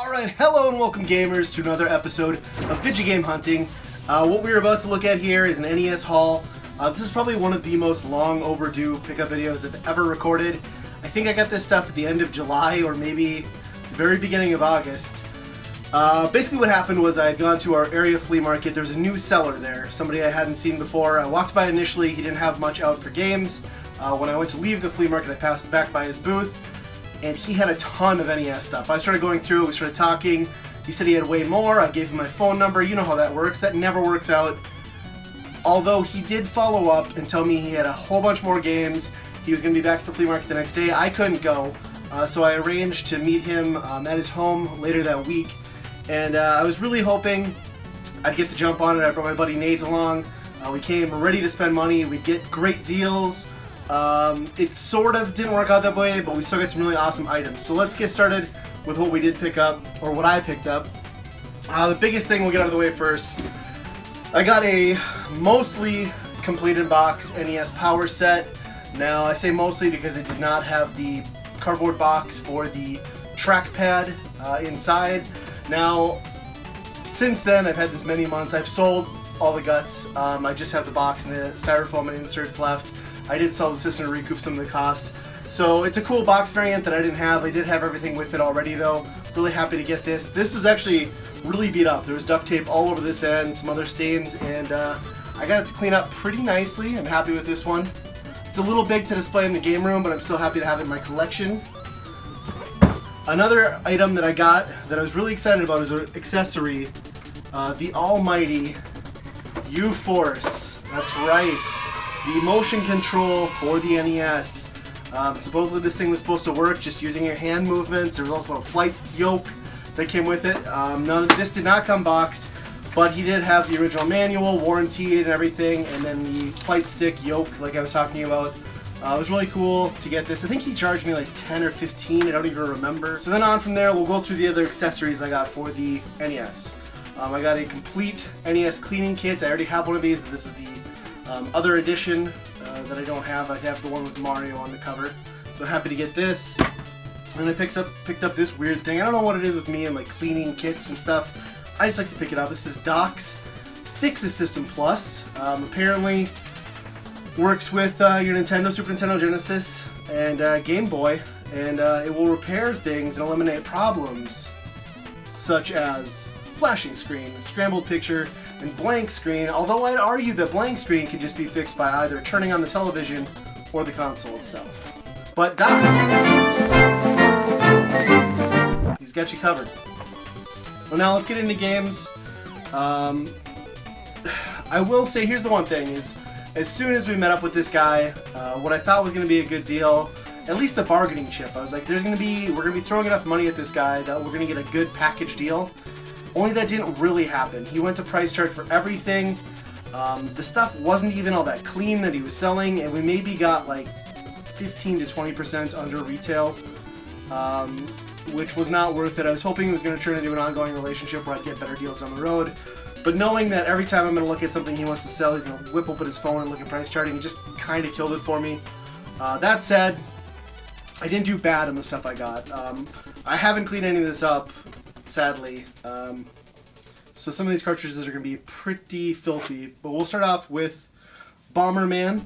Alright, hello and welcome gamers to another episode of Vidja Game Hunting. What we're about to look at here is an Nes Haul. This is probably one of the most long overdue pickup videos I've ever recorded. I think I got this stuff at the end of July or maybe the very beginning of August. Basically what happened was I had gone to our area flea market. There's a new seller there, somebody I hadn't seen before. I walked by initially, he didn't have much out for games. When I went to leave the flea market, I passed back by his booth, and he had a ton of NES stuff. I started going through it, we started talking. He said he had way more. I gave him my phone number. You know how that works. That never works out. Although he did follow up and tell me he had a whole bunch more games. He was going to be back at the flea market the next day. I couldn't go, so I arranged to meet him at his home later that week. And I was really hoping I'd get the jump on it. I brought my buddy Nate along. We came ready to spend money. We'd get great deals. It sort of didn't work out that way, but we still got some really awesome items. So let's get started with what we did pick up, or what I picked up. The biggest thing we'll get out of the way first. I got a mostly completed box NES Power set. Now I say mostly because it did not have the cardboard box for the trackpad inside. Now, since then, I've had this many months. I've sold all the guts. I just have the box and the styrofoam and inserts left. I did sell the system to recoup some of the cost. So it's a cool box variant that I didn't have. I did have everything with it already though. Really happy to get this. This was actually really beat up. There was duct tape all over this end, some other stains, and I got it to clean up pretty nicely. I'm happy with this one. It's a little big to display in the game room, but I'm still happy to have it in my collection. Another item that I got that I was really excited about is an accessory, the almighty U-Force. That's right. The motion control for the NES. Supposedly this thing was supposed to work just using your hand movements. There was also a flight yoke that came with it. This did not come boxed, but he did have the original manual, warranty and everything, and then the flight stick yoke like I was talking about. It was really cool to get this. I think he charged me like 10 or 15, I don't even remember. So then on from there, we'll go through the other accessories I got for the NES. I got a complete NES Cleaning Kit. I already have one of these, but this is the other edition that I don't have. I have the one with Mario on the cover. So happy to get this. And I picked up this weird thing. I don't know what it is with me and like cleaning kits and stuff. I just like to pick it up. This is Doc's Fix-A System Plus. Apparently works with your Nintendo, Super Nintendo, Genesis, and Game Boy. And it will repair things and eliminate problems such as flashing screen, scrambled picture, and blank screen, although I'd argue that blank screen can just be fixed by either turning on the television or the console itself. But Doc's, he's got you covered. Well, now let's get into games. I will say, here's the one thing, is as soon as we met up with this guy, what I thought was going to be a good deal, at least the bargaining chip, I was like, we're going to be throwing enough money at this guy that we're going to get a good package deal. Only that didn't really happen. He went to price chart for everything. The stuff wasn't even all that clean that he was selling, and we maybe got like 15 to 20% under retail, which was not worth it. I was hoping it was going to turn into an ongoing relationship where I'd get better deals down the road. But knowing that every time I'm going to look at something he wants to sell, he's going to whip open his phone and look at price charting, it just kind of killed it for me. That said, I didn't do bad on the stuff I got. I haven't cleaned any of this up, sadly. So some of these cartridges are going to be pretty filthy, but we'll start off with Bomberman.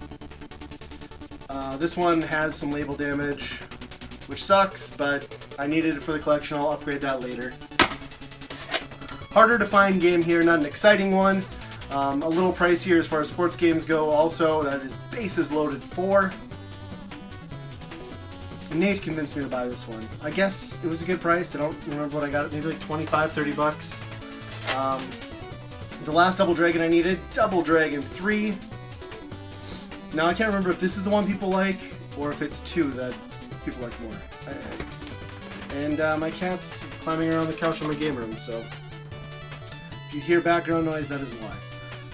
This one has some label damage, which sucks, but I needed it for the collection. I'll upgrade that later. Harder to find game here, not an exciting one. A little pricier as far as sports games go also. That is Bases Loaded 4. Nate convinced me to buy this one. I guess it was a good price. I don't remember what I got. Maybe like 25, 30 bucks. The last Double Dragon I needed, Double Dragon 3. Now I can't remember if this is the one people like, or if it's 2 that people like more. And my cat's climbing around the couch in my game room, so if you hear background noise, that is why.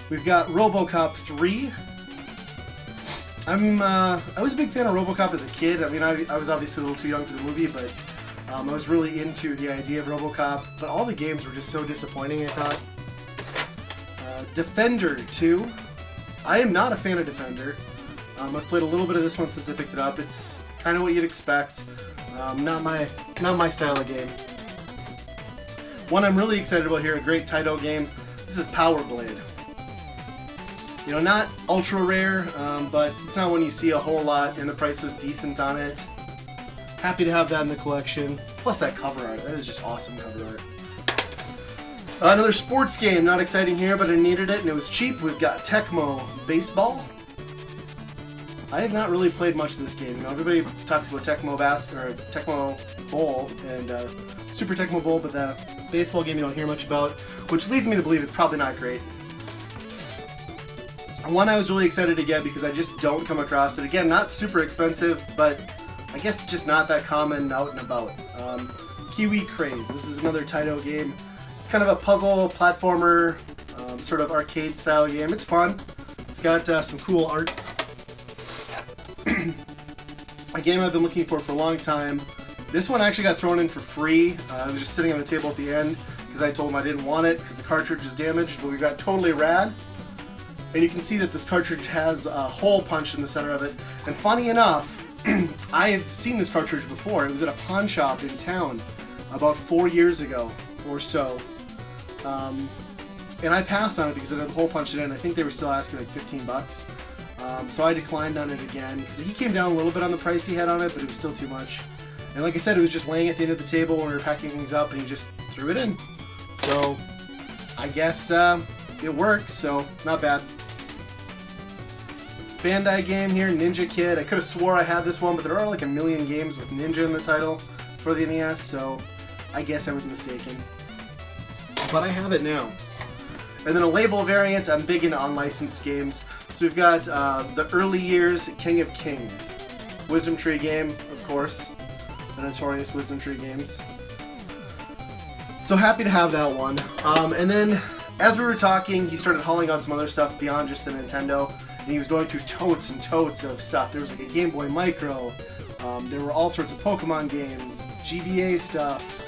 We've got Robocop 3. I was a big fan of Robocop as a kid. I mean, I was obviously a little too young for the movie, but I was really into the idea of Robocop. But all the games were just so disappointing, I thought. Defender 2. I am not a fan of Defender. I've played a little bit of this one since I picked it up. It's kind of what you'd expect. Not my style of game. One I'm really excited about here, a great Taito game. This is Power Blade. You know, not ultra rare, but it's not one you see a whole lot, and the price was decent on it. Happy to have that in the collection. Plus that cover art. That is just awesome cover art. Another sports game, not exciting here, but I needed it and it was cheap. We've got Tecmo Baseball. I have not really played much of this game. You know, everybody talks about Tecmo Bowl and Super Tecmo Bowl, but the baseball game you don't hear much about, which leads me to believe it's probably not great. One I was really excited to get because I just don't come across it. Again, not super expensive, but I guess just not that common out and about. Kiwi Craze. This is another Taito game. It's kind of a puzzle platformer, sort of arcade style game. It's fun. It's got some cool art. A game I've been looking for a long time. This one actually got thrown in for free. It was just sitting on the table at the end because I told him I didn't want it because the cartridge is damaged, but we got Totally Rad. And you can see that this cartridge has a hole punched in the center of it. And funny enough, I've seen this cartridge before. It was at a pawn shop in town about 4 years ago or so. And I passed on it because it had the hole punched in. I think they were still asking like 15 bucks. So I declined on it again because he came down a little bit on the price he had on it, but it was still too much. And like I said, it was just laying at the end of the table when we were packing things up, and he just threw it in. So I guess it works, so not bad. Bandai game here, Ninja Kid. I could have swore I had this one, but there are like a million games with Ninja in the title for the NES, so I guess I was mistaken. But I have it now. And then a label variant, I'm big into unlicensed games. So we've got the early years King of Kings. Wisdom Tree game, of course. The notorious Wisdom Tree games. So happy to have that one. And then, as we were talking, he started hauling out some other stuff beyond just the Nintendo. And he was going through totes and totes of stuff. There was like a Game Boy Micro. There were all sorts of Pokemon games, GBA stuff.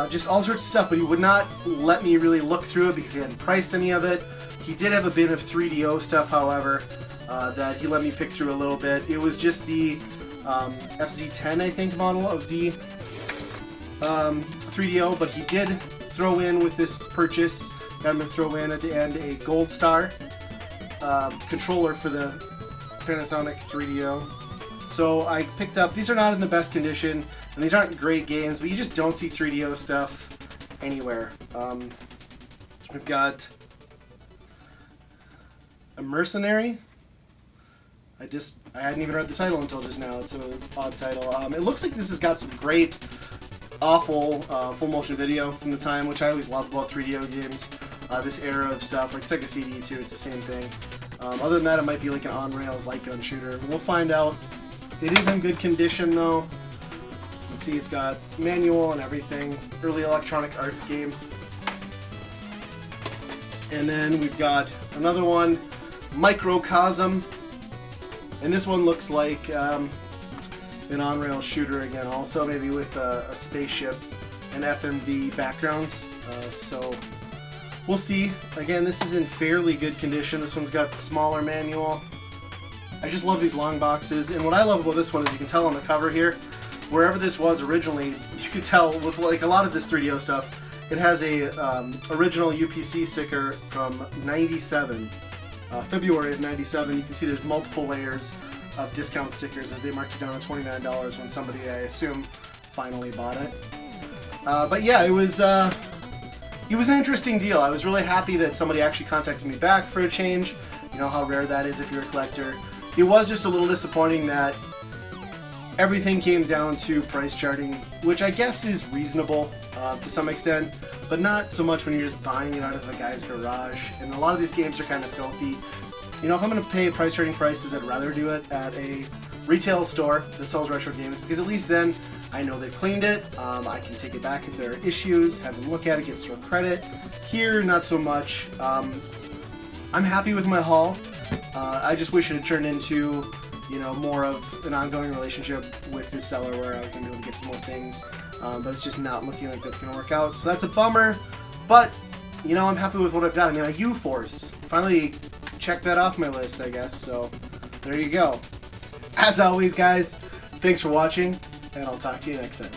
Just all sorts of stuff, but he would not let me really look through it because he hadn't priced any of it. He did have a bin of 3DO stuff, however, that he let me pick through a little bit. It was just the FZ10, I think, model of the 3DO, but he did throw in with this purchase, got him to throw in at the end a Gold Star controller for the Panasonic 3DO. So I picked up, these are not in the best condition, and these aren't great games, but you just don't see 3DO stuff anywhere. We've got a Mercenary. I hadn't even read the title until just now. It's an odd title. It looks like this has got some great, awful full motion video from the time, which I always love about 3DO games. This era of stuff, like Sega CD too, it's the same thing. Other than that, it might be like an on-rails light gun shooter. We'll find out. It is in good condition though. You can see it's got manual and everything. Early Electronic Arts game. And then we've got another one, Microcosm. And this one looks like an on-rail shooter again, also maybe with a spaceship and FMV background. So we'll see. Again, this is in fairly good condition. This one's got the smaller manual. I just love these long boxes, and what I love about this one is you can tell on the cover here, wherever this was originally, you could tell with like a lot of this 3DO stuff, it has a original UPC sticker from 97. February of 97, you can see there's multiple layers of discount stickers as they marked it down to $29 when somebody, I assume, finally bought it. But yeah, it was an interesting deal. I was really happy that somebody actually contacted me back for a change. You know how rare that is if you're a collector. It was just a little disappointing that everything came down to price charting, which I guess is reasonable to some extent, but not so much when you're just buying it out of a guy's garage. And a lot of these games are kind of filthy. You know, if I'm going to pay price charting prices, I'd rather do it at a retail store that sells retro games, because at least then I know they cleaned it. I can take it back if there are issues, have them look at it, get store credit. Here, not so much. I'm happy with my haul. I just wish it had turned into, you know, more of an ongoing relationship with this seller where I was going to be able to get some more things. But it's just not looking like that's going to work out. So that's a bummer. But, you know, I'm happy with what I've done. I mean, a U-Force. Finally checked that off my list, I guess. So there you go. As always, guys, thanks for watching, and I'll talk to you next time.